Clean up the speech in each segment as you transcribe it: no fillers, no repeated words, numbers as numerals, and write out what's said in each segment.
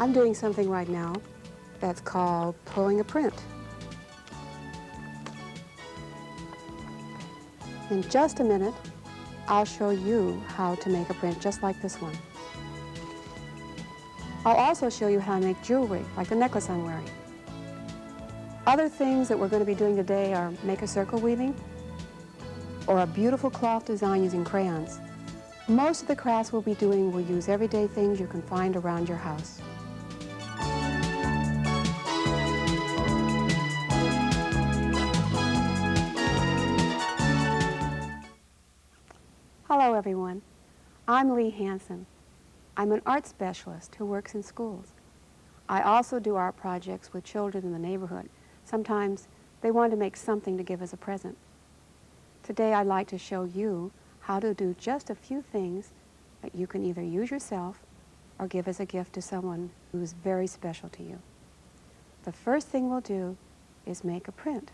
I'm doing something right now that's called pulling a print. In just a minute, I'll show you how to make a print just like this one. I'll also show you how to make jewelry, like the necklace I'm wearing. Other things that we're going to be doing today are make a circle weaving or a beautiful cloth design using crayons. Most of the crafts we'll be doing will use everyday things you can find around your house. Hello everyone, I'm Hanson. I'm an art specialist who works in schools. I also do art projects with children in the neighborhood. Sometimes they want to make something to give as a present. Today I'd like to show you how to do just a few things that you can either use yourself or give as a gift to someone who's very special to you. The first thing we'll do is make a print.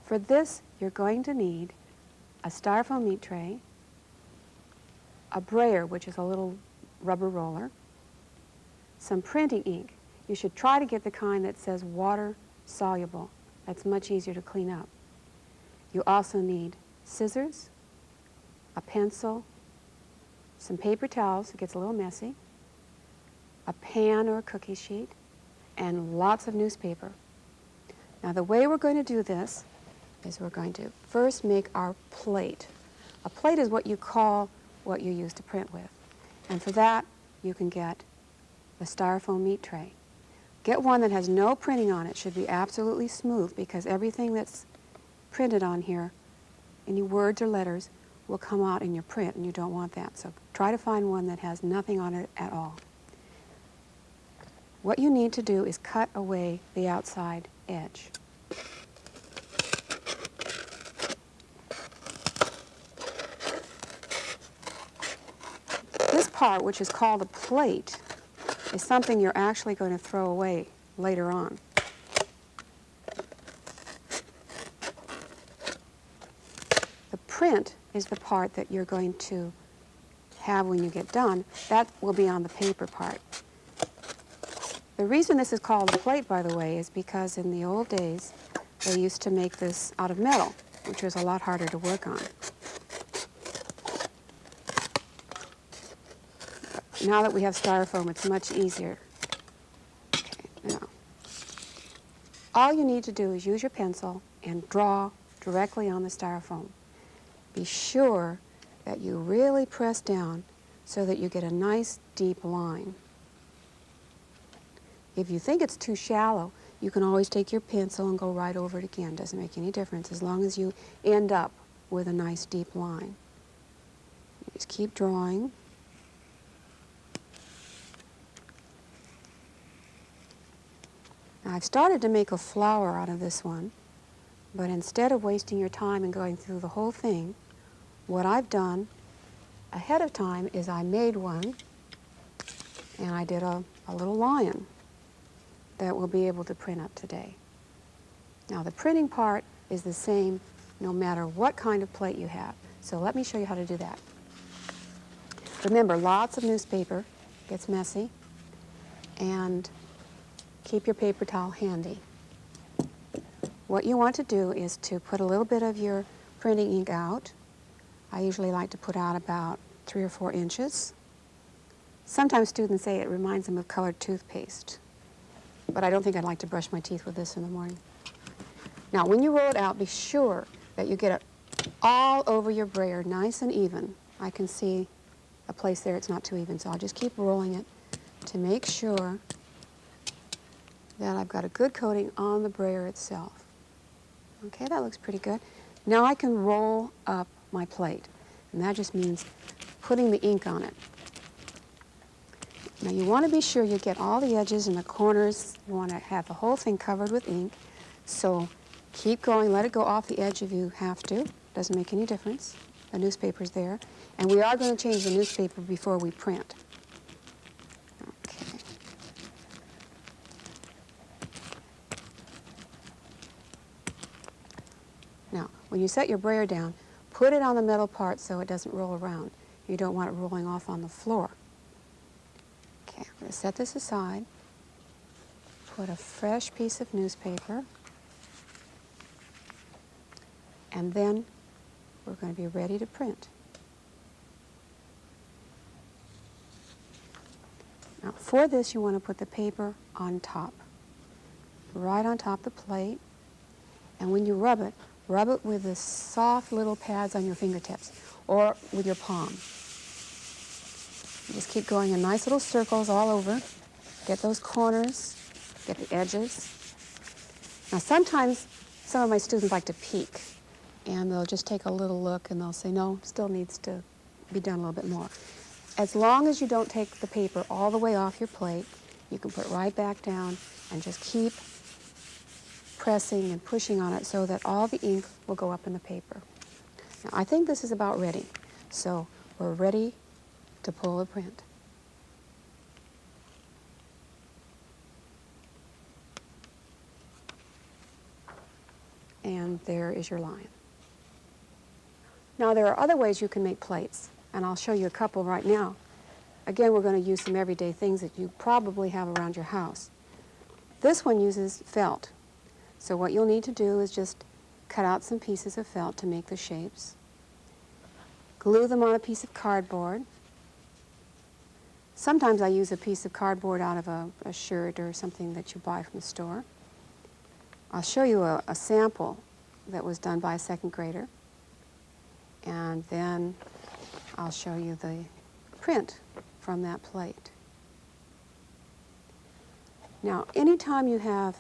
For this, you're going to need a styrofoam meat tray, a brayer, which is a little rubber roller, some printing ink. You should try to get the kind that says water soluble. That's much easier to clean up. You also need scissors, a pencil, some paper towels, it gets a little messy, a pan or a cookie sheet, and lots of newspaper. Now the way we're going to do this is we're going to first make our plate. A plate is what you call what you use to print with. And for that, you can get the styrofoam meat tray. Get one that has no printing on it. It should be absolutely smooth because everything that's printed on here, any words or letters, will come out in your print, and you don't want that. So try to find one that has nothing on it at all. What you need to do is cut away the outside edge. This part, which is called a plate, is something you're actually going to throw away later on. The print is the part that you're going to have when you get done. That will be on the paper part. The reason this is called a plate, by the way, is because in the old days they used to make this out of metal, which was a lot harder to work on. Now that we have styrofoam, it's much easier. Okay, now, all you need to do is use your pencil and draw directly on the styrofoam. Be sure that you really press down so that you get a nice deep line. If you think it's too shallow, you can always take your pencil and go right over it again. Doesn't make any difference as long as you end up with a nice deep line. Just keep drawing. Now, I've started to make a flower out of this one, but instead of wasting your time and going through the whole thing, what I've done ahead of time is I made one, and I did a little lion that we'll be able to print up today. Now, the printing part is the same no matter what kind of plate you have. So let me show you how to do that. Remember, lots of newspaper gets messy, and keep your paper towel handy. What you want to do is to put a little bit of your printing ink out. I usually like to put out about 3 or 4 inches. Sometimes students say it reminds them of colored toothpaste, but I don't think I'd like to brush my teeth with this in the morning. Now, when you roll it out, be sure that you get it all over your brayer, nice and even. I can see a place there it's not too even, so I'll just keep rolling it to make sure that I've got a good coating on the brayer itself. Okay, that looks pretty good. Now I can roll up my plate, and that just means putting the ink on it. Now you want to be sure you get all the edges and the corners. You want to have the whole thing covered with ink. So keep going, let it go off the edge if you have to. Doesn't make any difference. The newspaper's there. And we are going to change the newspaper before we print. Okay. Now, when you set your brayer down, put it on the metal part so it doesn't roll around. You don't want it rolling off on the floor. Okay, I'm going to set this aside. put a fresh piece of newspaper, and then we're going to be ready to print. Now, for this, you want to put the paper on top, right on top of the plate, and when you rub it with the soft little pads on your fingertips or with your palm. You just keep going in nice little circles all over. Get those corners, get the edges. Now, sometimes some of my students like to peek, and they'll just take a little look and they'll say, no, still needs to be done a little bit more. As long as you don't take the paper all the way off your plate, you can put it right back down and just keep pressing and pushing on it so that all the ink will go up in the paper. Now, I think this is about ready, so we're ready to pull the print. And there is your line. Now, there are other ways you can make plates, and I'll show you a couple right now. Again, we're going to use some everyday things that you probably have around your house. This one uses felt. So what you'll need to do is just cut out some pieces of felt to make the shapes. Glue them on a piece of cardboard. Sometimes I use a piece of cardboard out of a shirt or something that you buy from the store. I'll show you a sample that was done by a second grader. And then I'll show you the print from that plate. Now, anytime you have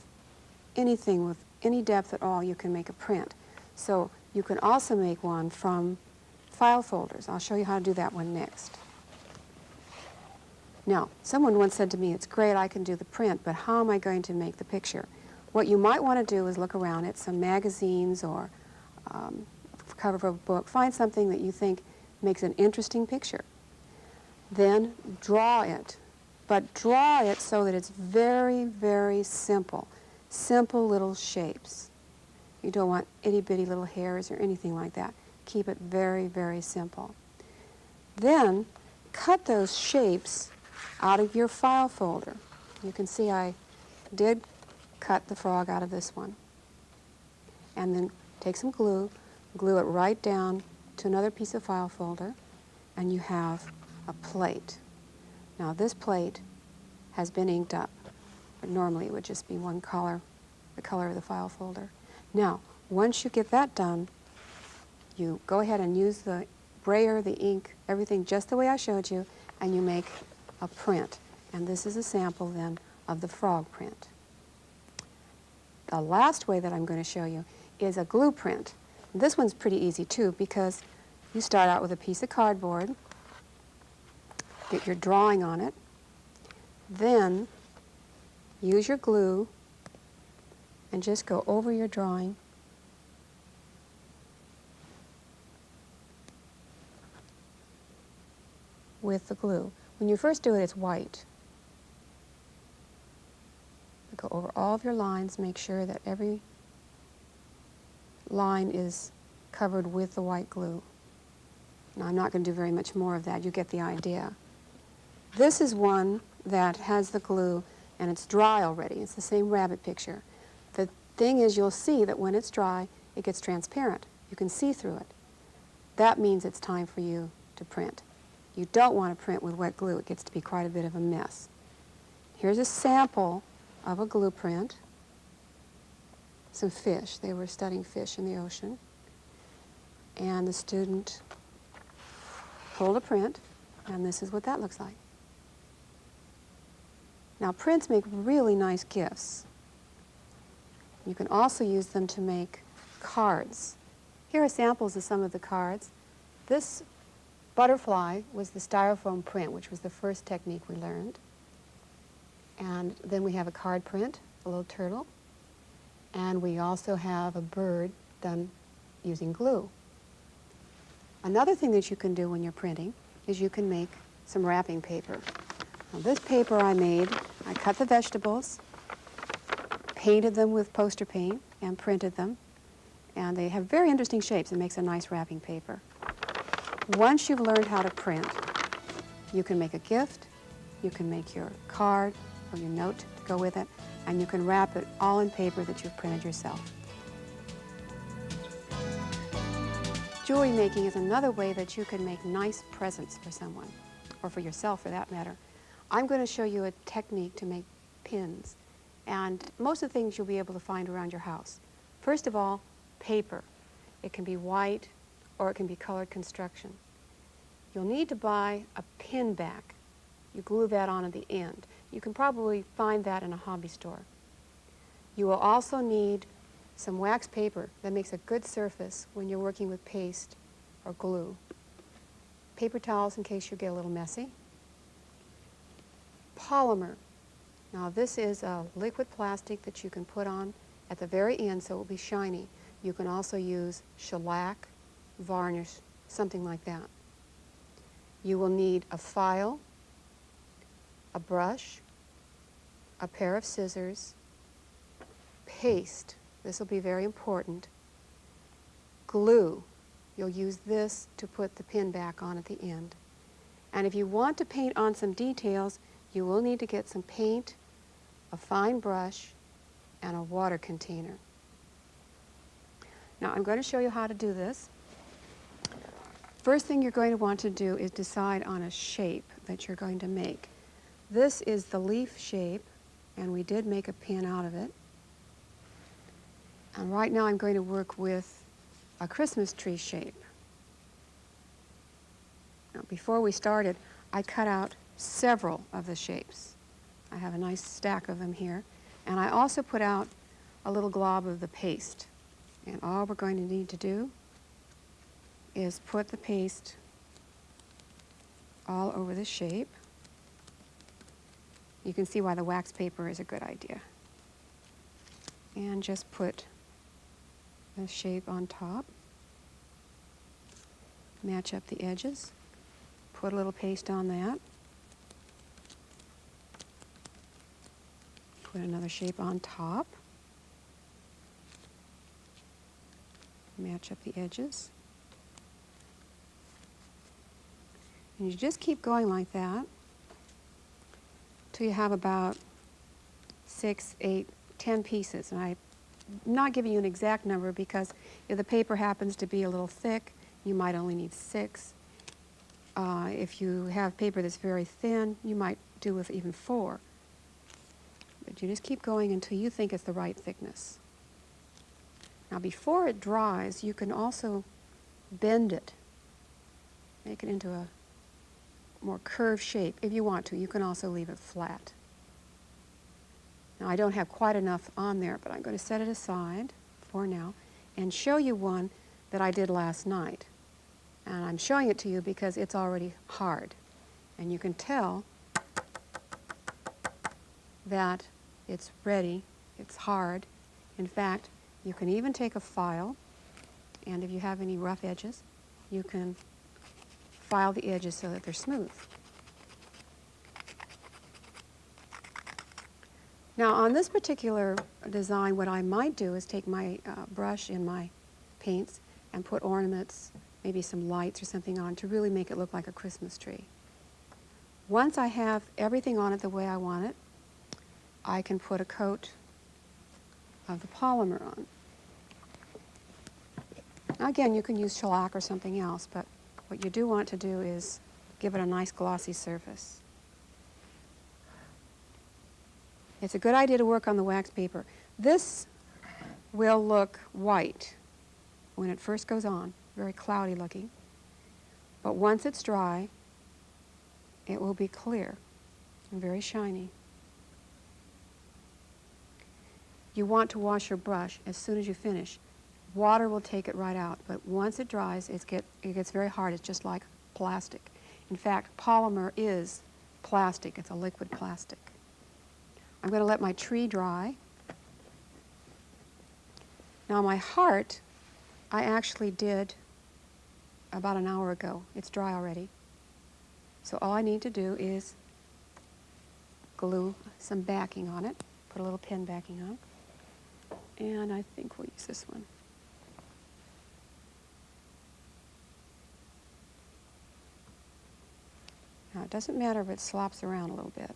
anything with any depth at all, you can make a print. So you can also make one from file folders. I'll show you how to do that one next. Now, someone once said to me, it's great, I can do the print, but how am I going to make the picture? What you might want to do is look around at some magazines or cover of a book. Find something that you think makes an interesting picture. Then draw it, but draw it so that it's very, very simple. Simple little shapes. You don't want itty-bitty little hairs or anything like that. Keep it very, very simple. Then cut those shapes out of your file folder. You can see I did cut the frog out of this one. And then take some glue, glue it right down to another piece of file folder, and you have a plate. Now, this plate has been inked up, but normally it would just be one color, the color of the file folder. Now, once you get that done, you go ahead and use the brayer, the ink, everything just the way I showed you, and you make a print. And this is a sample then of the frog print. The last way that I'm going to show you is a glue print. This one's pretty easy too, because you start out with a piece of cardboard, get your drawing on it, then use your glue and just go over your drawing with the glue. When you first do it, it's white. Go over all of your lines, make sure that every line is covered with the white glue. Now, I'm not going to do very much more of that. You get the idea. This is one that has the glue, and it's dry already. It's the same rabbit picture. The thing is, you'll see that when it's dry, it gets transparent. You can see through it. That means it's time for you to print. You don't want to print with wet glue. It gets to be quite a bit of a mess. Here's a sample of a glue print. Some fish. They were studying fish in the ocean. And the student pulled a print, and this is what that looks like. Now, prints make really nice gifts. You can also use them to make cards. Here are samples of some of the cards. This butterfly was the styrofoam print, which was the first technique we learned. And then we have a card print, a little turtle. And we also have a bird done using glue. Another thing that you can do when you're printing is you can make some wrapping paper. Now, this paper I made, I cut the vegetables, painted them with poster paint, and printed them. And they have very interesting shapes. It makes a nice wrapping paper. Once you've learned how to print, you can make a gift, you can make your card or your note to go with it, and you can wrap it all in paper that you've printed yourself. Jewelry making is another way that you can make nice presents for someone, or for yourself for that matter. I'm going to show you a technique to make pins, and most of the things you'll be able to find around your house. First of all, paper. It can be white or it can be colored construction. You'll need to buy a pin back. You glue that on at the end. You can probably find that in a hobby store. You will also need some wax paper that makes a good surface when you're working with paste or glue. Paper towels in case you get a little messy. Polymer. Now this is a liquid plastic that you can put on at the very end so it will be shiny. You can also use shellac, varnish, something like that. You will need a file, a brush, a pair of scissors, paste. This will be very important. Glue. You'll use this to put the pin back on at the end. And if you want to paint on some details, you will need to get some paint, a fine brush, and a water container. Now I'm going to show you how to do this. First thing you're going to want to do is decide on a shape that you're going to make. This is the leaf shape, and we did make a pin out of it. And right now I'm going to work with a Christmas tree shape. Now before we started, I cut out several of the shapes. I have a nice stack of them here. And I also put out a little glob of the paste. And all we're going to need to do is put the paste all over the shape. You can see why the wax paper is a good idea. And just put the shape on top. Match up the edges. Put a little paste on that. Put another shape on top. Match up the edges. And you just keep going like that till you have about 6, 8, 10 pieces. And I'm not giving you an exact number because if the paper happens to be a little thick, you might only need 6. If you have paper that's very thin, you might do with even 4. But you just keep going until you think it's the right thickness. Now before it dries, you can also bend it. Make it into a more curved shape if you want to. You can also leave it flat. Now I don't have quite enough on there, but I'm going to set it aside for now and show you one that I did last night. And I'm showing it to you because it's already hard. And you can tell that it's ready, it's hard. In fact, you can even take a file, and if you have any rough edges, you can file the edges so that they're smooth. Now on this particular design, what I might do is take my brush and my paints and put ornaments, maybe some lights or something on to really make it look like a Christmas tree. Once I have everything on it the way I want it, I can put a coat of the polymer on. Again, you can use shellac or something else, but what you do want to do is give it a nice glossy surface. It's a good idea to work on the wax paper. This will look white when it first goes on, very cloudy looking. But once it's dry, it will be clear and very shiny. You want to wash your brush as soon as you finish. Water will take it right out, but once it dries, it gets very hard. It's just like plastic. In fact, polymer is plastic. It's a liquid plastic. I'm going to let my tree dry. Now my heart, I actually did about an hour ago. It's dry already. So all I need to do is glue some backing on it, put a little pin backing on it, and I think we'll use this one. Now it doesn't matter if it slops around a little bit.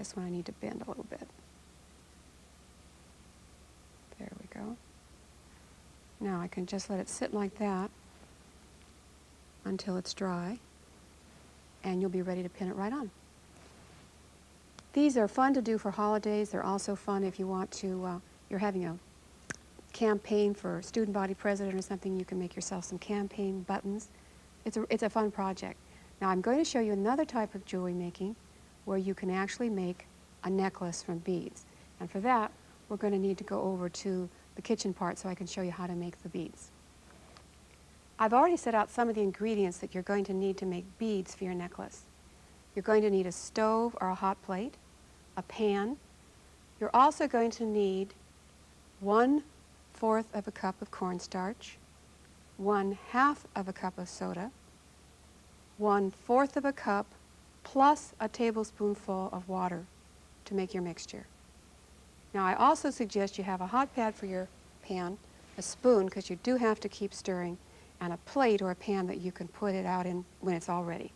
this one I need to bend a little bit. There we go. Now I can just let it sit like that until it's dry, and you'll be ready to pin it right on. These are fun to do for holidays. They're also fun if you want to, you're having a campaign for student body president or something, you can make yourself some campaign buttons. It's a fun project. Now I'm going to show you another type of jewelry making where you can actually make a necklace from beads. And for that, we're going to need to go over to the kitchen part so I can show you how to make the beads. I've already set out some of the ingredients that you're going to need to make beads for your necklace. You're going to need a stove or a hot plate, a pan. You're also going to need 1/4 of a cup of cornstarch, 1/2 of a cup of soda, 1/4 of a cup plus a tablespoonful of water to make your mixture. Now I also suggest you have a hot pad for your pan, a spoon because you do have to keep stirring, and a plate or a pan that you can put it out in when it's all ready.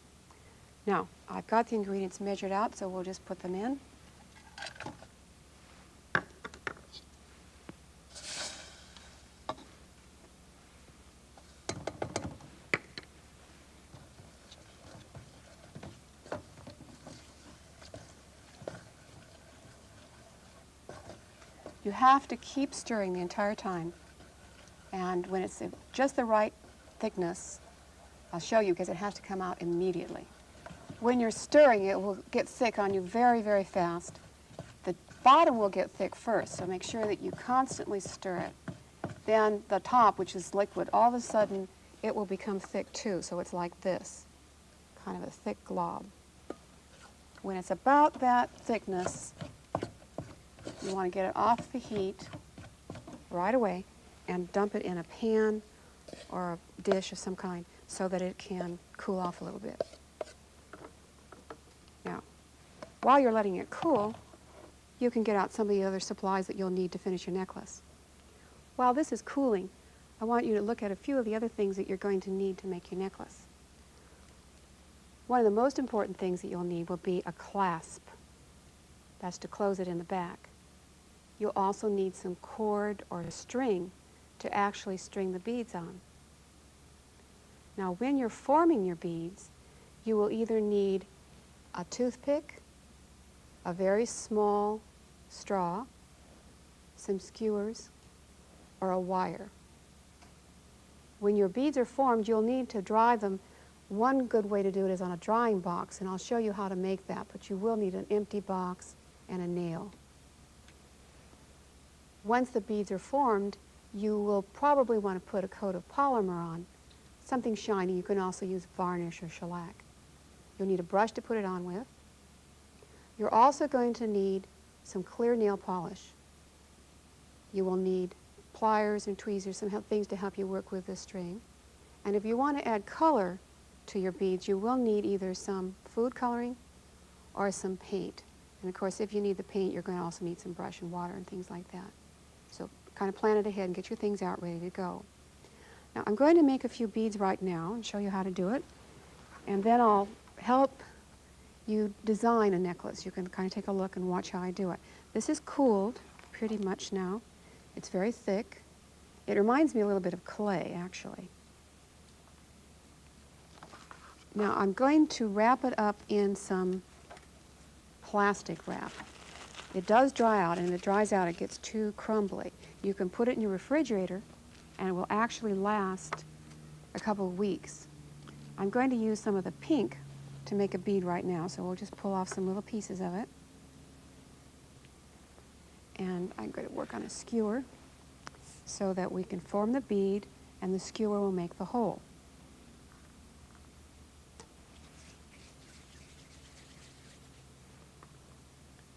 Now I've got the ingredients measured out, so we'll just put them in. You have to keep stirring the entire time, and when it's just the right thickness, I'll show you because it has to come out immediately. When you're stirring, it will get thick on you very, very fast. The bottom will get thick first, so make sure that you constantly stir it. Then the top, which is liquid, all of a sudden it will become thick too, so it's like this, kind of a thick glob. When it's about that thickness, you want to get it off the heat right away and dump it in a pan or a dish of some kind so that it can cool off a little bit. Now, while you're letting it cool, you can get out some of the other supplies that you'll need to finish your necklace. While this is cooling, I want you to look at a few of the other things that you're going to need to make your necklace. One of the most important things that you'll need will be a clasp. That's to close it in the back. You'll also need some cord or a string to actually string the beads on. Now, when you're forming your beads, you will either need a toothpick, a very small straw, some skewers, or a wire. When your beads are formed, you'll need to dry them. One good way to do it is on a drying box, and I'll show you how to make that, but you will need an empty box and a nail. Once the beads are formed, you will probably want to put a coat of polymer on, something shiny. You can also use varnish or shellac. You'll need a brush to put it on with. You're also going to need some clear nail polish. You will need pliers and tweezers, some things to help you work with the string. And if you want to add color to your beads, you will need either some food coloring or some paint. And of course, if you need the paint, you're going to also need some brush and water and things like that. So kind of plan it ahead and get your things out ready to go. Now I'm going to make a few beads right now and show you how to do it. And then I'll help you design a necklace. You can kind of take a look and watch how I do it. This is cooled pretty much now. It's very thick. It reminds me a little bit of clay, actually. Now I'm going to wrap it up in some plastic wrap. It does dry out, and if it dries out, it gets too crumbly. You can put it in your refrigerator, and it will actually last a couple of weeks. I'm going to use some of the pink to make a bead right now, so we'll just pull off some little pieces of it. And I'm going to work on a skewer so that we can form the bead, and the skewer will make the hole.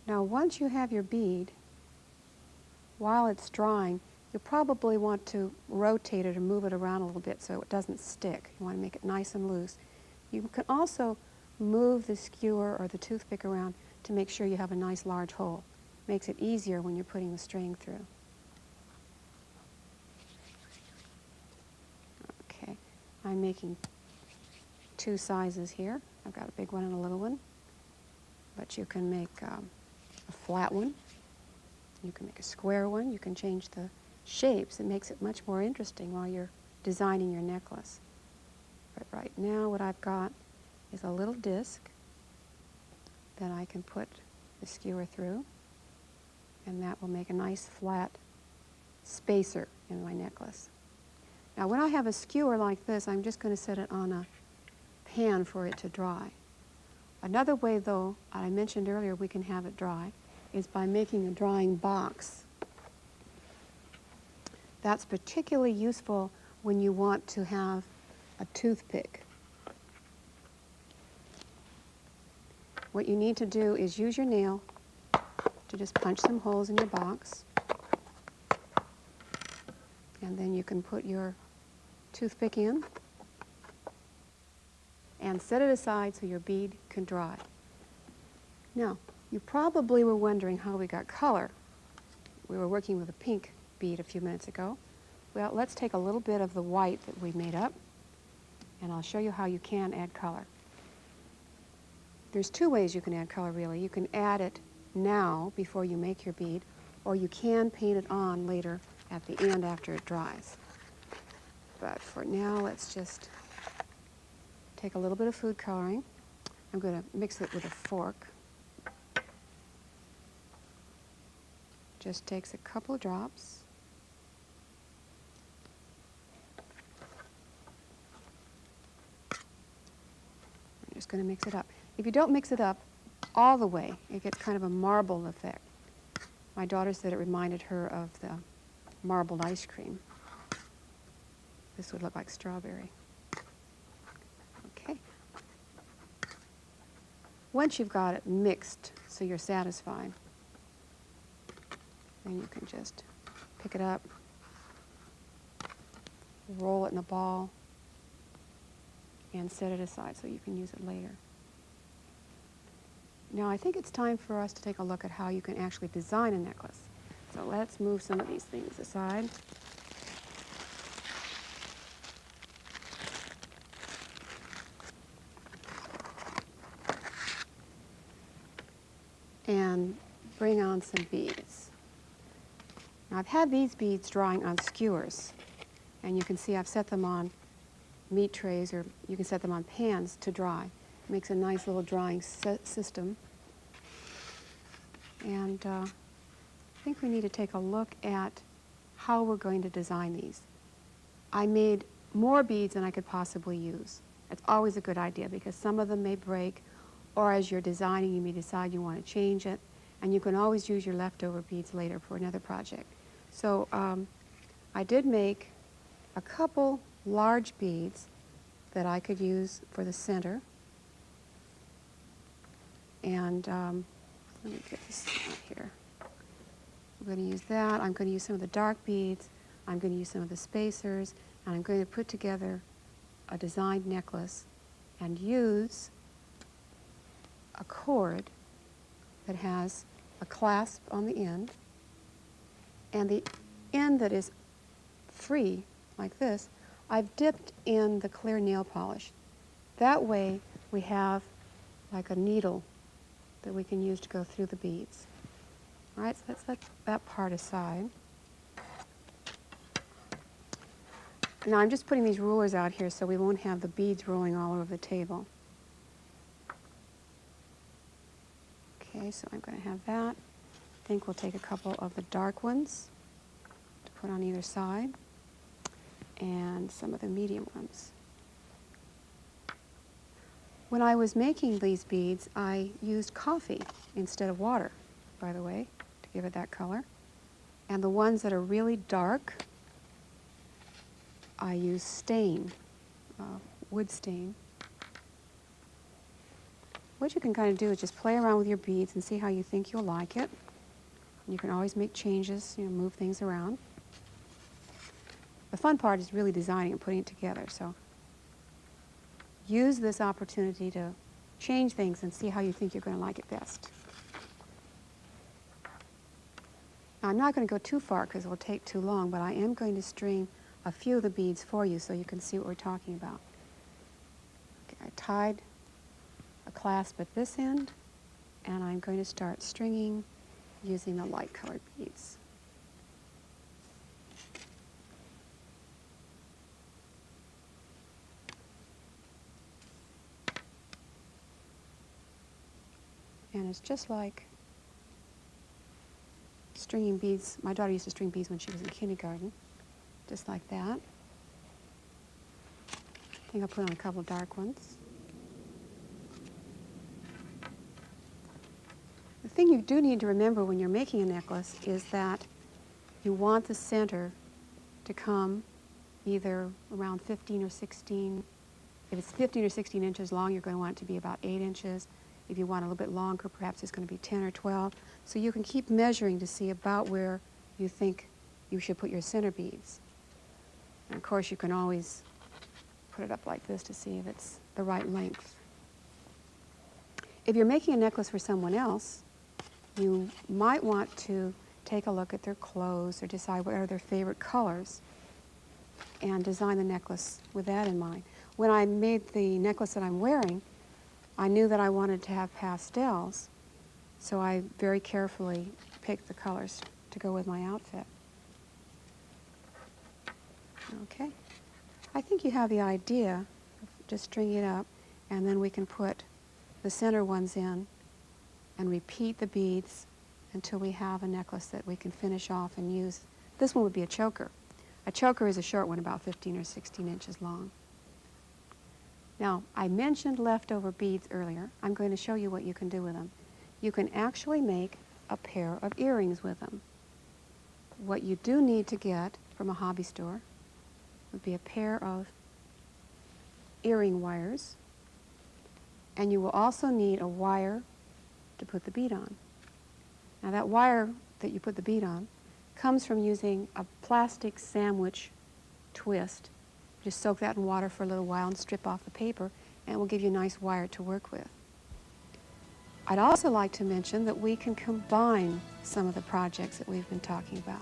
Now, once you have your bead, while it's drying, you'll probably want to rotate it or move it around a little bit so it doesn't stick. You want to make it nice and loose. You can also move the skewer or the toothpick around to make sure you have a nice large hole. Makes it easier when you're putting the string through. Okay, I'm making two sizes here. I've got a big one and a little one, but you can make a flat one. You can make a square one. You can change the shapes. It makes it much more interesting while you're designing your necklace. But right now what I've got is a little disc that I can put the skewer through, and that will make a nice flat spacer in my necklace. Now when I have a skewer like this, I'm just going to set it on a pan for it to dry. Another way, though, I mentioned earlier we can have it dry, is by making a drying box. That's particularly useful when you want to have a toothpick. What you need to do is use your nail to just punch some holes in your box, and then you can put your toothpick in and set it aside so your bead can dry. Now, you probably were wondering how we got color. We were working with a pink bead a few minutes ago. Well, let's take a little bit of the white that we made up, and I'll show you how you can add color. There's two ways you can add color, really. You can add it now before you make your bead, or you can paint it on later at the end after it dries. But for now, let's just take a little bit of food coloring. I'm going to mix it with a fork. Just takes a couple drops. I'm just going to mix it up. If you don't mix it up all the way, it gets kind of a marble effect. My daughter said it reminded her of the marbled ice cream. This would look like strawberry. Okay. Once you've got it mixed so you're satisfied, then you can just pick it up, roll it in a ball, and set it aside so you can use it later. Now I think it's time for us to take a look at how you can actually design a necklace. So let's move some of these things aside. And bring on some beads. Now I've had these beads drying on skewers, and you can see I've set them on meat trays, or you can set them on pans to dry. It makes a nice little drying system. And I think we need to take a look at how we're going to design these. I made more beads than I could possibly use. It's always a good idea because some of them may break, or as you're designing you may decide you want to change it, and you can always use your leftover beads later for another project. So I did make a couple large beads that I could use for the center. And let me get this out here. I'm going to use that. I'm going to use some of the dark beads. I'm going to use some of the spacers. And I'm going to put together a designed necklace and use a cord that has a clasp on the end, and the end that is free, like this, I've dipped in the clear nail polish. That way we have like a needle that we can use to go through the beads. All right, so let's let that part aside. Now I'm just putting these rulers out here so we won't have the beads rolling all over the table. Okay, so I'm going to have that. I think we'll take a couple of the dark ones to put on either side, and some of the medium ones. When I was making these beads, I used coffee instead of water, by the way, to give it that color. And the ones that are really dark, I use stain, wood stain. What you can kind of do is just play around with your beads and see how you think you'll like it. You can always make changes, move things around. The fun part is really designing and putting it together. So use this opportunity to change things and see how you think you're going to like it best. Now, I'm not going to go too far because it will take too long, but I am going to string a few of the beads for you so you can see what we're talking about. Okay, I tied a clasp at this end, and I'm going to start stringing using the light colored beads. And it's just like stringing beads. My daughter used to string beads when she was in kindergarten, just like that. I think I'll put on a couple dark ones. The thing you do need to remember when you're making a necklace is that you want the center to come either around 15 or 16. If it's 15 or 16 inches long, you're going to want it to be about 8 inches. If you want a little bit longer, perhaps it's going to be 10 or 12. So you can keep measuring to see about where you think you should put your center beads. And of course, you can always put it up like this to see if it's the right length. If you're making a necklace for someone else, you might want to take a look at their clothes or decide what are their favorite colors and design the necklace with that in mind. When I made the necklace that I'm wearing, I knew that I wanted to have pastels, so I very carefully picked the colors to go with my outfit. Okay, I think you have the idea. Just string it up, and then we can put the center ones in and repeat the beads until we have a necklace that we can finish off and use. This one would be a choker. A choker is a short one, about 15 or 16 inches long. Now, I mentioned leftover beads earlier. I'm going to show you what you can do with them. You can actually make a pair of earrings with them. What you do need to get from a hobby store would be a pair of earring wires, and you will also need a wire to put the bead on. Now, that wire that you put the bead on comes from using a plastic sandwich twist. Just soak that in water for a little while and strip off the paper, and it will give you a nice wire to work with. I'd also like to mention that we can combine some of the projects that we've been talking about.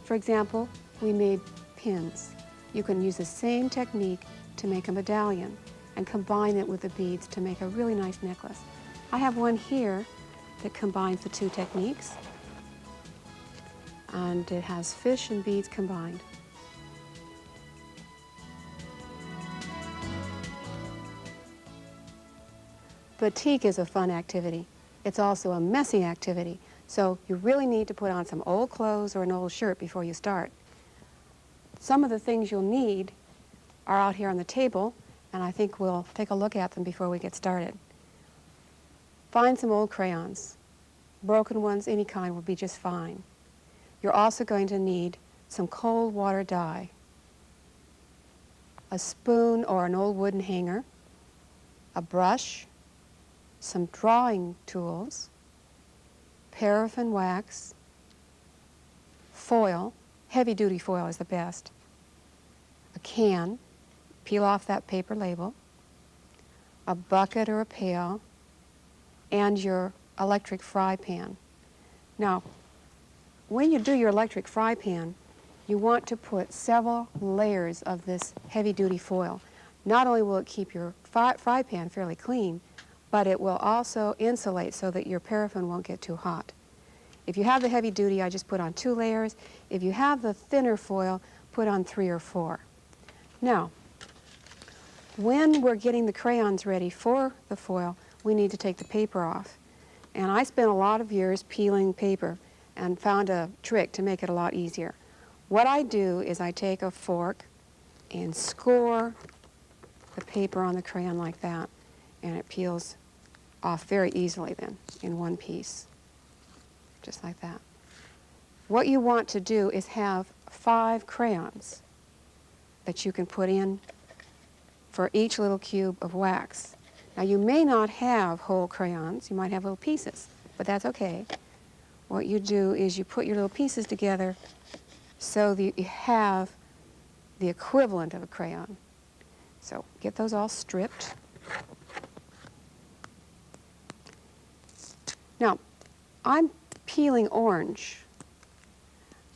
For example, we made pins. You can use the same technique to make a medallion and combine it with the beads to make a really nice necklace. I have one here that combines the two techniques, and it has fish and beads combined. Batik is a fun activity. It's also a messy activity, so you really need to put on some old clothes or an old shirt before you start. Some of the things you'll need are out here on the table, and I think we'll take a look at them before we get started. Find some old crayons. Broken ones, any kind, will be just fine. You're also going to need some cold water dye, a spoon or an old wooden hanger, a brush, some drawing tools, paraffin wax, foil, heavy-duty foil is the best, a can, peel off that paper label, a bucket or a pail, and your electric fry pan. Now, when you do your electric fry pan, you want to put several layers of this heavy-duty foil. Not only will it keep your fry pan fairly clean, but it will also insulate so that your paraffin won't get too hot. If you have the heavy duty, I just put on 2 layers. If you have the thinner foil, put on 3 or 4. Now, when we're getting the crayons ready for the foil, we need to take the paper off. And I spent a lot of years peeling paper and found a trick to make it a lot easier. What I do is I take a fork and score the paper on the crayon like that, and it peels off very easily then in one piece, just like that. What you want to do is have 5 crayons that you can put in for each little cube of wax. Now, you may not have whole crayons, you might have little pieces, but that's okay. What you do is you put your little pieces together so that you have the equivalent of a crayon. So get those all stripped. Now, I'm peeling orange,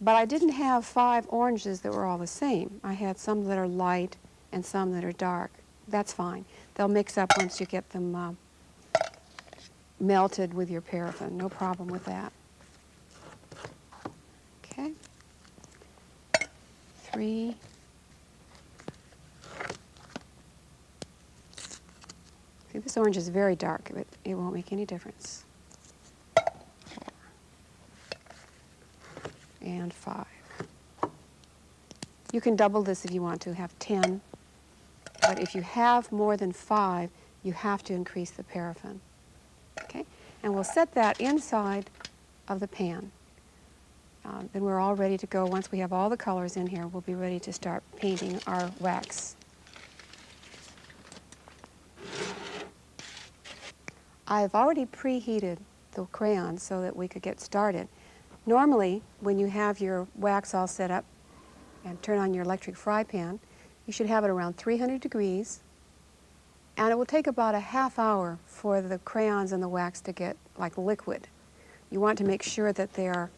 but I didn't have 5 oranges that were all the same. I had some that are light and some that are dark. That's fine. They'll mix up once you get them melted with your paraffin. No problem with that. 3. See, this orange is very dark, but it won't make any difference. 4. And 5. You can double this if you want to, have 10. But if you have more than 5, you have to increase the paraffin. Okay? And we'll set that inside of the pan. Then we're all ready to go. Once we have all the colors in here, we'll be ready to start painting our wax. I've already preheated the crayons so that we could get started. Normally, when you have your wax all set up and turn on your electric fry pan, you should have it around 300 degrees, and it will take about a half hour for the crayons and the wax to get like liquid. You want to make sure that they are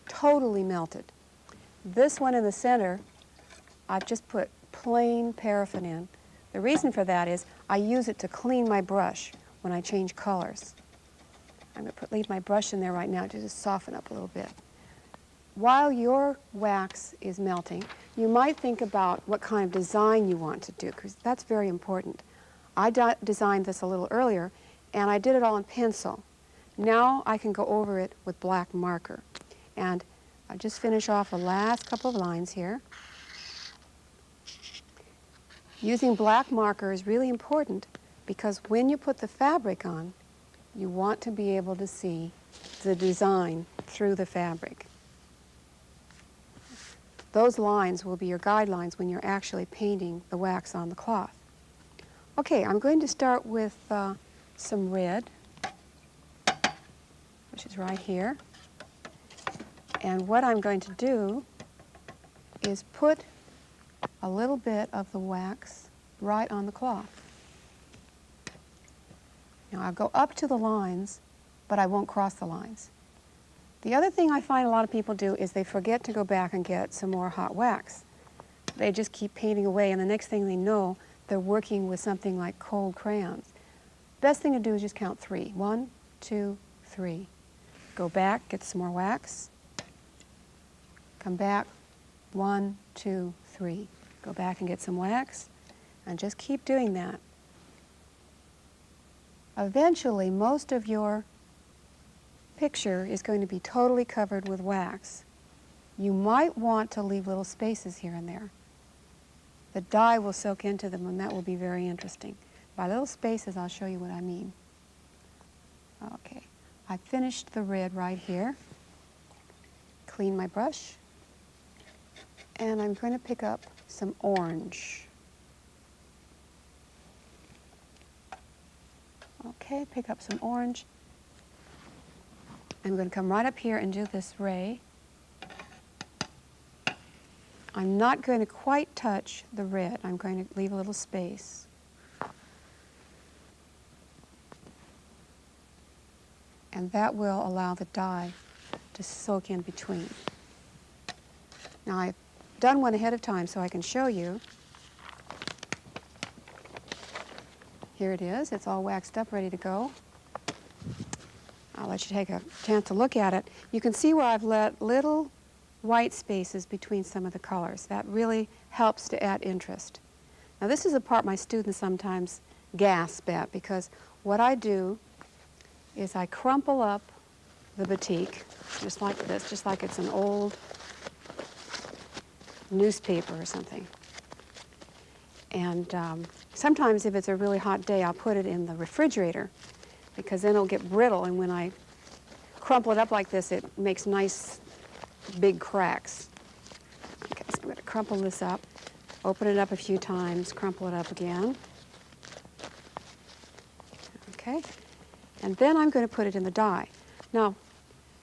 totally melted. This one in the center, I've just put plain paraffin in. The reason for that is I use it to clean my brush when I change colors. I'm going to leave my brush in there right now to just soften up a little bit. While your wax is melting, you might think about what kind of design you want to do, because that's very important. I designed this a little earlier, and I did it all in pencil. Now I can go over it with black marker. And I'll just finish off the last couple of lines here. Using black marker is really important because when you put the fabric on, you want to be able to see the design through the fabric. Those lines will be your guidelines when you're actually painting the wax on the cloth. Okay, I'm going to start with some red, which is right here. And what I'm going to do is put a little bit of the wax right on the cloth. Now I'll go up to the lines, but I won't cross the lines. The other thing I find a lot of people do is they forget to go back and get some more hot wax. They just keep painting away, and the next thing they know, they're working with something like cold crayons. Best thing to do is just count 3. 1, 2, 3. Go back, get some more wax. Come back, 1, 2, 3. Go back and get some wax, and just keep doing that. Eventually, most of your picture is going to be totally covered with wax. You might want to leave little spaces here and there. The dye will soak into them, and that will be very interesting. By little spaces, I'll show you what I mean. Okay, I finished the red right here. Clean my brush. And I'm going to pick up some orange. Okay, pick up some orange. I'm going to come right up here and do this ray. I'm not going to quite touch the red. I'm going to leave a little space. And that will allow the dye to soak in between. Now I've done one ahead of time so I can show you. Here it is. It's all waxed up, ready to go. I'll let you take a chance to look at it. You can see where I've let little white spaces between some of the colors. That really helps to add interest. Now this is a part my students sometimes gasp at, because what I do is I crumple up the batik just like this, just like it's an old newspaper or something. And sometimes if it's a really hot day, I'll put it in the refrigerator, because then it'll get brittle, and when I crumple it up like this, it makes nice big cracks. Okay, so I'm going to crumple this up, open it up a few times, crumple it up again. Okay, and then I'm going to put it in the dye. Now,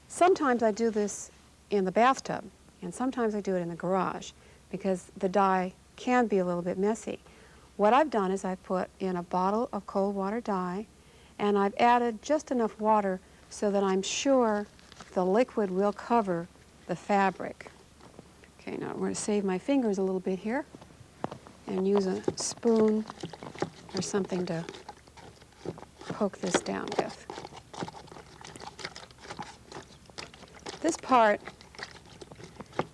sometimes I do this in the bathtub, and sometimes I do it in the garage, because the dye can be a little bit messy. What I've done is I've put in a bottle of cold water dye, and I've added just enough water so that I'm sure the liquid will cover the fabric. Okay, now I'm going to save my fingers a little bit here and use a spoon or something to poke this down with. This part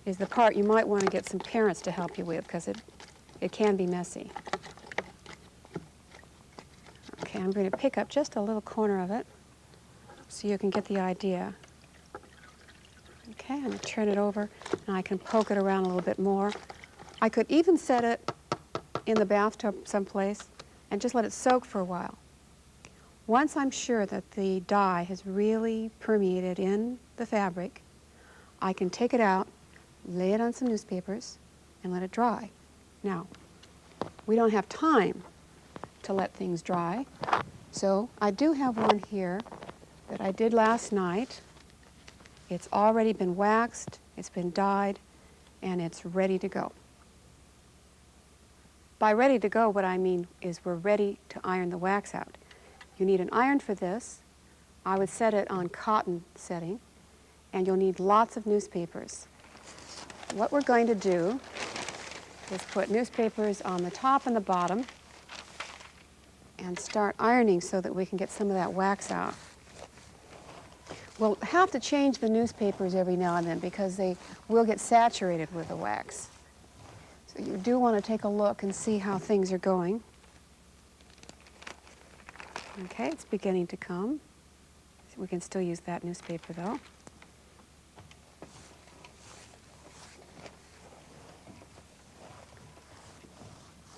is the part you might want to get some parents to help you with, because it can be messy. Okay, I'm going to pick up just a little corner of it so you can get the idea. Okay, I'm going to turn it over, and I can poke it around a little bit more. I could even set it in the bathtub someplace and just let it soak for a while. Once I'm sure that the dye has really permeated in the fabric, I can take it out, lay it on some newspapers, and let it dry. Now, we don't have time to let things dry, so I do have one here that I did last night. It's already been waxed, it's been dyed, and it's ready to go. By ready to go, what I mean is we're ready to iron the wax out. You need an iron for this. I would set it on cotton setting, and you'll need lots of newspapers. What we're going to do is put newspapers on the top and the bottom and start ironing so that we can get some of that wax out. We'll have to change the newspapers every now and then because they will get saturated with the wax. So you do want to take a look and see how things are going. Okay, it's beginning to come. We can still use that newspaper though.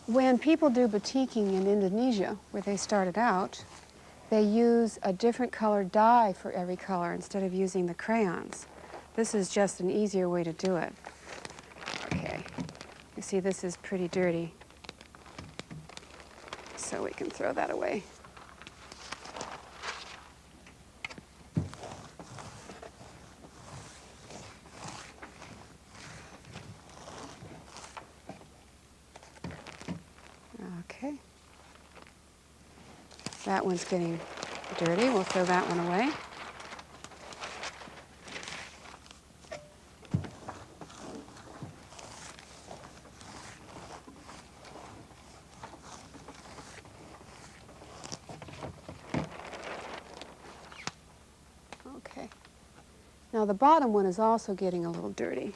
When people do batiking in Indonesia, where they started out, they use a different colored dye for every color instead of using the crayons. This is just an easier way to do it. Okay, you see this is pretty dirty, so we can throw that away. Okay. That one's getting dirty. We'll throw that one away. Okay. Now the bottom one is also getting a little dirty.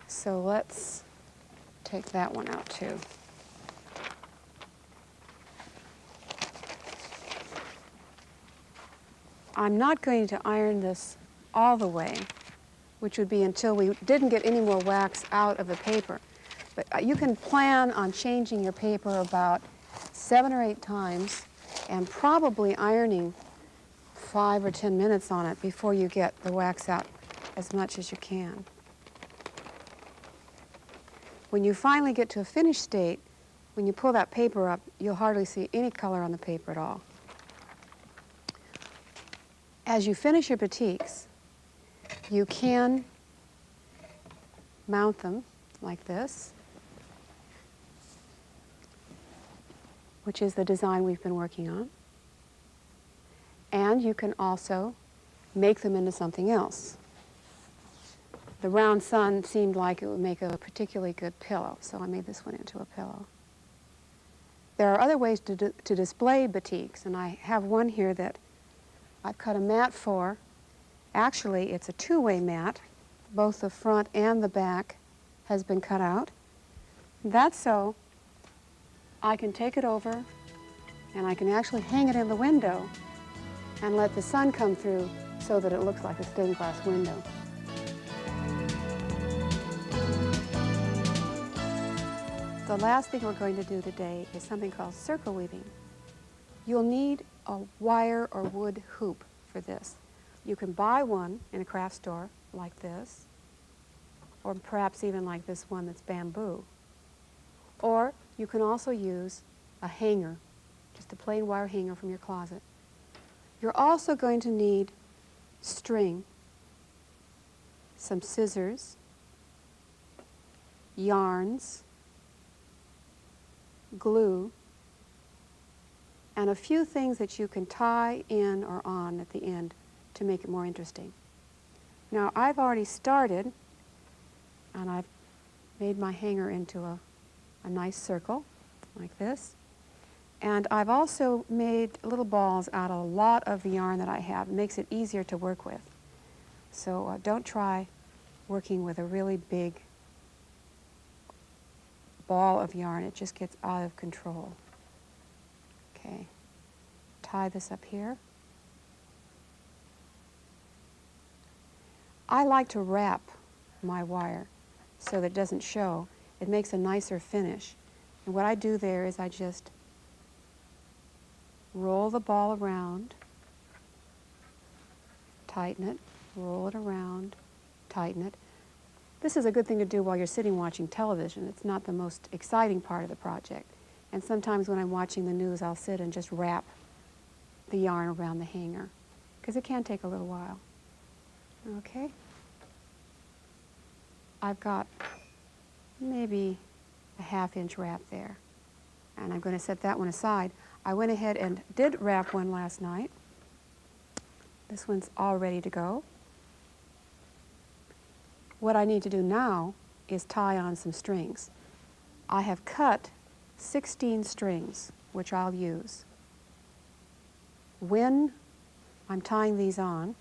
So let's take that one out too. I'm not going to iron this all the way, which would be until we didn't get any more wax out of the paper. But you can plan on changing your paper about 7 or 8 times and probably ironing 5 or 10 minutes on it before you get the wax out as much as you can. When you finally get to a finished state, when you pull that paper up, you'll hardly see any color on the paper at all. As you finish your batiks, you can mount them like this, which is the design we've been working on. And you can also make them into something else. The round sun seemed like it would make a particularly good pillow, so I made this one into a pillow. There are other ways to display batiks, and I have one here that I've cut a mat for. Actually, it's a two-way mat. Both the front and the back has been cut out. That's so I can take it over and I can actually hang it in the window and let the sun come through so that it looks like a stained glass window. The last thing we're going to do today is something called circle weaving. You'll need a wire or wood hoop for this. You can buy one in a craft store like this, or perhaps even like this one that's bamboo. Or you can also use a hanger, just a plain wire hanger from your closet. You're also going to need string, some scissors, yarns, glue, and a few things that you can tie in or on at the end to make it more interesting. Now, I've already started, and I've made my hanger into a nice circle, like this. And I've also made little balls out of a lot of the yarn that I have. It makes it easier to work with. So don't try working with a really big ball of yarn. It just gets out of control. Okay, tie this up here. I like to wrap my wire so that it doesn't show. It makes a nicer finish. And what I do there is I just roll the ball around, tighten it, roll it around, tighten it. This is a good thing to do while you're sitting watching television. It's not the most exciting part of the project. And sometimes when I'm watching the news, I'll sit and just wrap the yarn around the hanger, because it can take a little while. Okay? I've got maybe a ½ inch wrap there, and I'm going to set that one aside. I went ahead and did wrap one last night. This one's all ready to go. What I need to do now is tie on some strings. I have cut 16 strings, which I'll use. When I'm tying these on,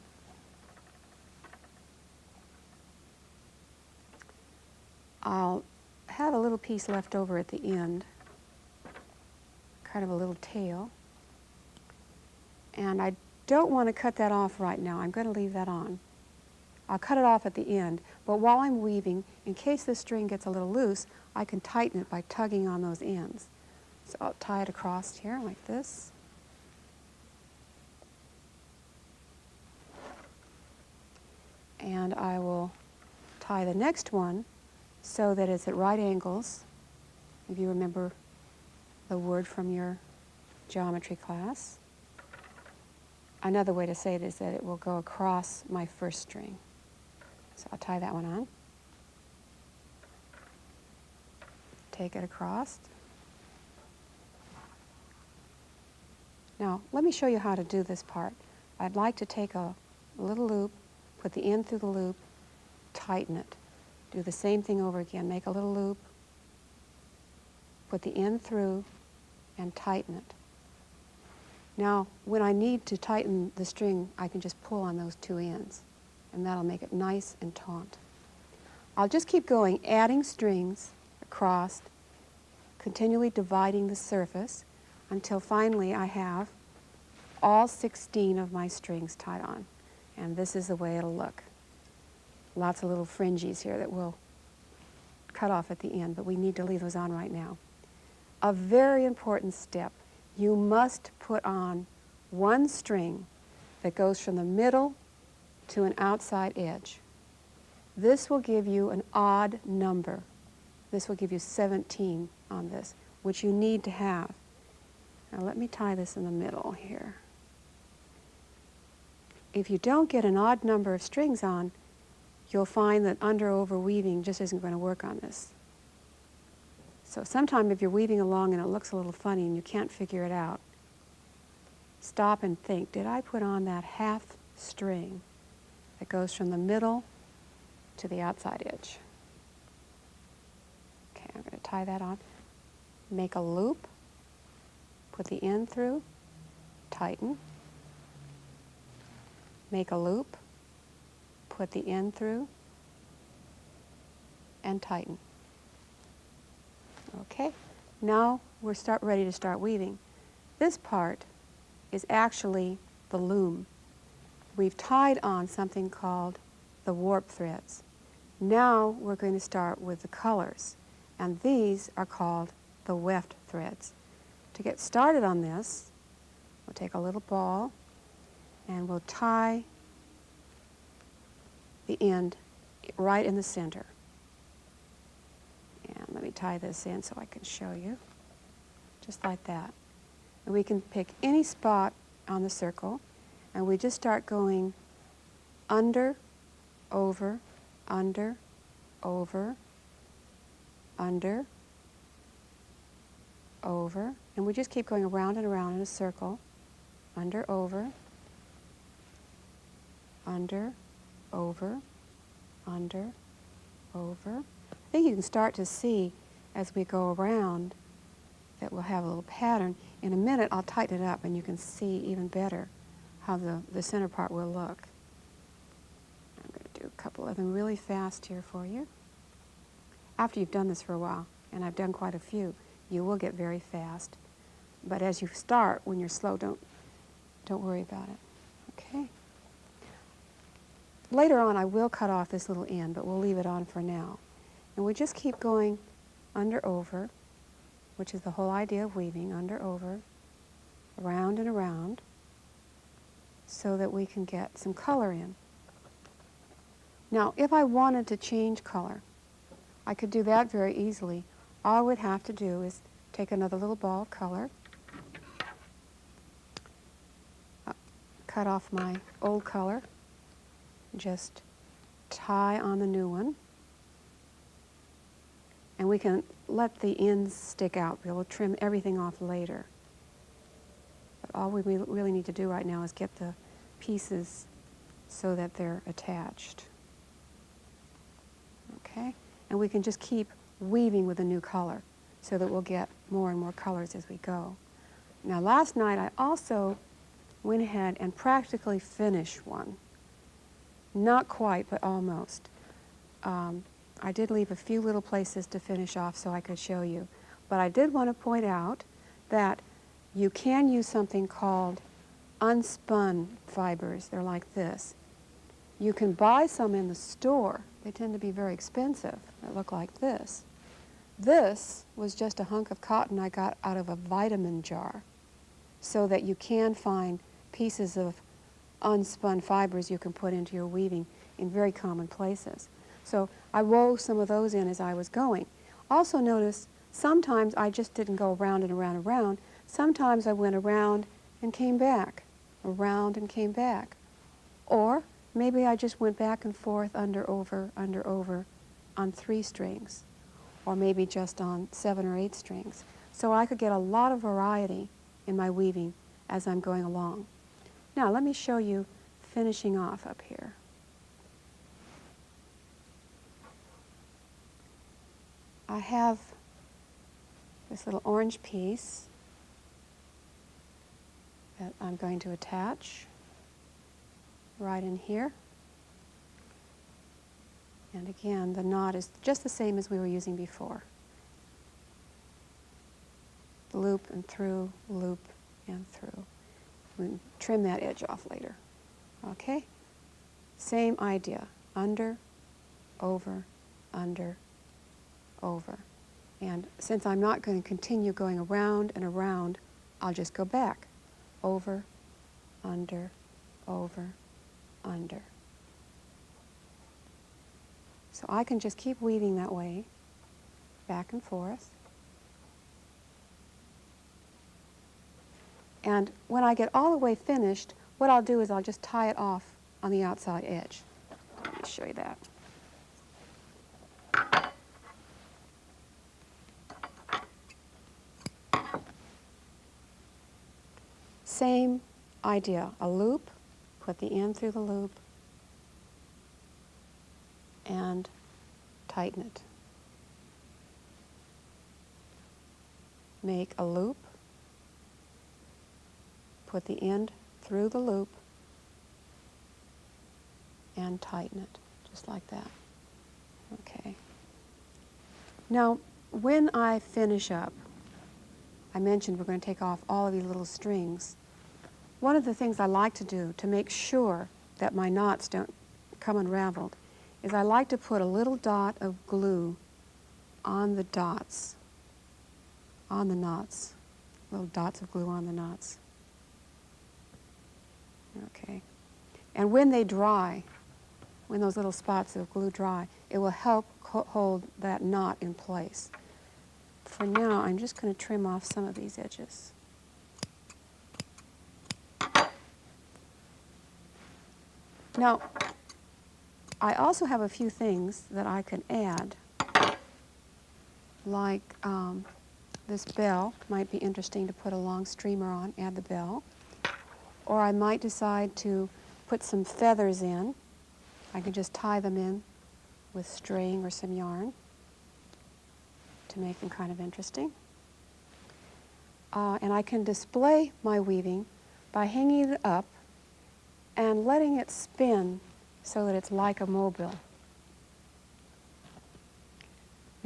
I'll have a little piece left over at the end, kind of a little tail, and I don't want to cut that off right now. I'm going to leave that on. I'll cut it off at the end, but while I'm weaving, in case the string gets a little loose, I can tighten it by tugging on those ends. So I'll tie it across here like this. And I will tie the next one so that it's at right angles, if you remember the word from your geometry class. Another way to say it is that it will go across my first string. So I'll tie that one on. Take it across. Now, let me show you how to do this part. I'd like to take a little loop, put the end through the loop, tighten it. Do the same thing over again. Make a little loop, put the end through, and tighten it. Now, when I need to tighten the string, I can just pull on those two ends, and that'll make it nice and taut. I'll just keep going, adding strings across, continually dividing the surface until finally I have all 16 of my strings tied on. And this is the way it'll look. Lots of little fringes here that we'll cut off at the end, but we need to leave those on right now. A very important step. You must put on one string that goes from the middle to an outside edge. This will give you an odd number. This will give you 17 on this, which you need to have. Now let me tie this in the middle here. If you don't get an odd number of strings on, you'll find that under-over weaving just isn't going to work on this. So sometime if you're weaving along and it looks a little funny and you can't figure it out, stop and think, did I put on that half string that goes from the middle to the outside edge? Okay, I'm going to tie that on. Make a loop, put the end through, tighten. Make a loop, put the end through, and tighten. Okay, now we're ready to start weaving. This part is actually the loom. We've tied on something called the warp threads. Now we're going to start with the colors, and these are called the weft threads. To get started on this, we'll take a little ball and we'll tie the end right in the center. And let me tie this in so I can show you, just like that. And we can pick any spot on the circle, and we just start going under, over, under, over, under, over, and we just keep going around and around in a circle, under, over, under, over, under, over. I think you can start to see as we go around that we'll have a little pattern. In a minute I'll tighten it up and you can see even better how the center part will look. I'm going to do a couple couple of them really fast here for you. After you've done this for a while, and I've done quite a few, you will get very fast. But as you start, when you're slow, don't worry about it. Okay? Later on, I will cut off this little end, but we'll leave it on for now. And we just keep going under, over, which is the whole idea of weaving, under, over, around and around, so that we can get some color in. Now, if I wanted to change color, I could do that very easily. All I would have to do is take another little ball of color, cut off my old color, just tie on the new one, and we can let the ends stick out. We'll trim everything off later. But all we really need to do right now is get the pieces so that they're attached. Okay? And we can just keep weaving with a new color so that we'll get more and more colors as we go. Now, last night I also went ahead and practically finished one. Not quite, but almost. I did leave a few little places to finish off so I could show you. But I did want to point out that you can use something called unspun fibers. They're like this. You can buy some in the store. They tend to be very expensive. They look like this. This was just a hunk of cotton I got out of a vitamin jar, so that you can find pieces of unspun fibers you can put into your weaving in very common places. So I wove some of those in as I was going. Also notice sometimes I just didn't go around and around and around. Sometimes I went around and came back, around and came back. Or maybe I just went back and forth, under, over on 3 strings, or maybe just on 7 or 8 strings. So I could get a lot of variety in my weaving as I'm going along. Now let me show you finishing off up here. I have this little orange piece that I'm going to attach right in here. And again, the knot is just the same as we were using before. Loop and through, loop and through. We'll trim that edge off later. Okay? Same idea. Under, over, under, over. And since I'm not going to continue going around and around, I'll just go back. Over, under, under. So I can just keep weaving that way, back and forth. And when I get all the way finished, what I'll do is I'll just tie it off on the outside edge. Let me show you that. Same idea, a loop, put the end through the loop, and tighten it. Make a loop, put the end through the loop, and tighten it, just like that. Okay. Now, when I finish up, I mentioned we're going to take off all of these little strings. One of the things I like to do to make sure that my knots don't come unraveled is I like to put a little dot of glue on the dots, on the knots, little dots of glue on the knots. Okay. And when they dry, when those little spots of glue dry, it will help hold that knot in place. For now, I'm just going to trim off some of these edges. Now, I also have a few things that I can add, like this bell might be interesting to put a long streamer on, add the bell. Or I might decide to put some feathers in. I can just tie them in with string or some yarn to make them kind of interesting. And I can display my weaving by hanging it up and letting it spin so that it's like a mobile.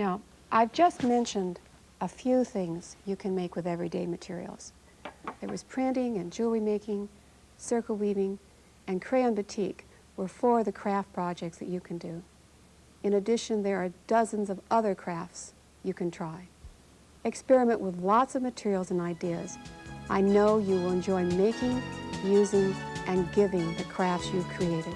Now, I've just mentioned a few things you can make with everyday materials. There was printing and jewelry making, circle weaving, and crayon batik were 4 of the craft projects that you can do. In addition, there are dozens of other crafts you can try. Experiment with lots of materials and ideas. I know you will enjoy making, using, and giving the crafts you've created.